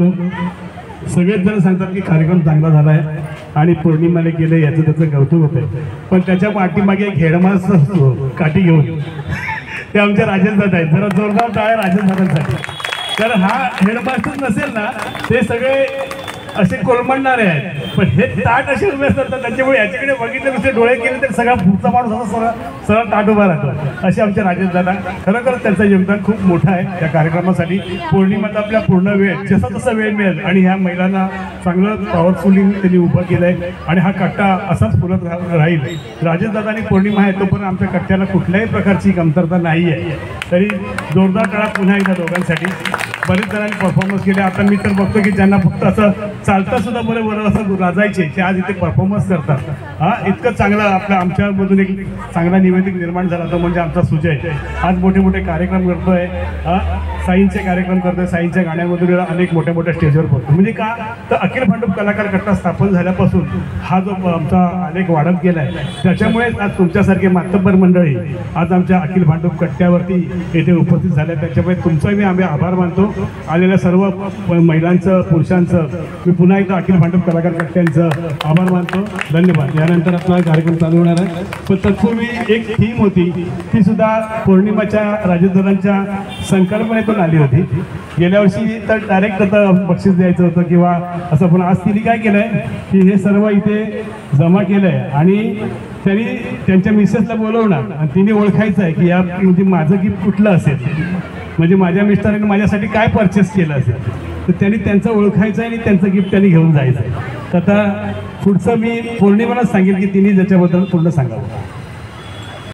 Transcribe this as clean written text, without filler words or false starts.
झालं. सगळेच जण सांगतात की कार्यक्रम चांगला झाला आहे आणि पौर्णिमाला गेले याचं त्याचं कौतुक होतं, पण त्याच्या पाठीमागे एक हेडमास असतो काठी घेऊन, ते आमचे राजेश दादा आहेत. जरा जोरदार टाळ्या राजेश दादांसाठी. तर हा हेडमास्टर नसेल ना, ते सगळे असे कोलमडणारे आहेत, पण हे ताट असे उभे असतात त्याच्यामुळे याच्याकडे बघितले नुसते डोळे केले तर सगळा पुढचा माणूस असा सरळ ताट उभा राहतो. असे आमचे राजेश दादा, खरोखर त्यांचं योगदान खूप मोठं आहे त्या कार्यक्रमासाठी. पौर्णिमाचा आपल्या पूर्ण वेळ जसा तसा वेळ मिळेल आणि ह्या महिलांना चांगलं पॉवरफुलिंग त्यांनी उभं केलं आहे आणि हा कट्टा असाच फुलत राहील. राजेश दादा आणि पौर्णिमा आहे तोपर्यंत आमच्या कट्ट्याला कुठल्याही प्रकारची कमतरता नाही आहे. तरी जोरदार टाळा पुन्हा एकदा दोघांसाठी. बरेच जणांनी परफॉर्मन्स केले. आता मी तर बघतो की ज्यांना फक्त असं चालता सुद्धा बरोबर असं लाजायचे ते आज इथे परफॉर्मन्स करतात. हा इतकं चांगलं आपल्या आमच्यामधून एक चांगला निवेदक निर्माण झाला तो म्हणजे आमचा सुजय. आज मोठे मोठे कार्यक्रम करतोय, साईंचे कार्यक्रम करतोय, साईंच्या गाण्यामधून अनेक मोठ्या मोठ्या स्टेजवर पोहोचतो. म्हणजे का तर अखिल भांडूप कलाकार कट्टा स्थापन झाल्यापासून हा जो आमचा आलेख वाढत गेला आहे, त्याच्यामुळे आज तुमच्यासारखे मातब्बर मंडळी आज आमच्या अखिल भांडूप कट्ट्यावरती येथे उपस्थित झाले. त्याच्यामुळे तुमचाही आम्ही आभार मानतो. आलेल्या सर्व महिलांचं, पुरुषांचं मी पुन्हा एकदा अखिल भांडूप कलाकार कट्ट्यांचं आभार मानतो. धन्यवाद. यानंतर आपला कार्यक्रम चालू होणार आहे, पण तत्पूर्वी एक थीम होती, ती सुद्धा पौर्णिमाच्या राजेदारांच्या संकल्पनेतून आली होती. गेल्या वर्षी तर डायरेक्ट आता बक्षीस द्यायचं होतं किंवा असं, पण आज तिने काय केलं आहे की हे सर्व इथे जमा केलं आहे आणि त्यांनी त्यांच्या मिसेसला बोलवणार आणि तिने ओळखायचं आहे की या म्हणजे माझं गिफ्ट कुठलं असेल, म्हणजे माझ्या मिस्टरांनी माझ्यासाठी काय परचेस केलं असेल, तर त्यांनी त्यांचं ओळखायचं आहे आणि त्यांचं गिफ्ट त्यांनी घेऊन जायचं आहे. तर आता पुढचं मी पौर्णिमालाच सांगेल की तिने ज्याच्याबद्दल पूर्ण सांगावं.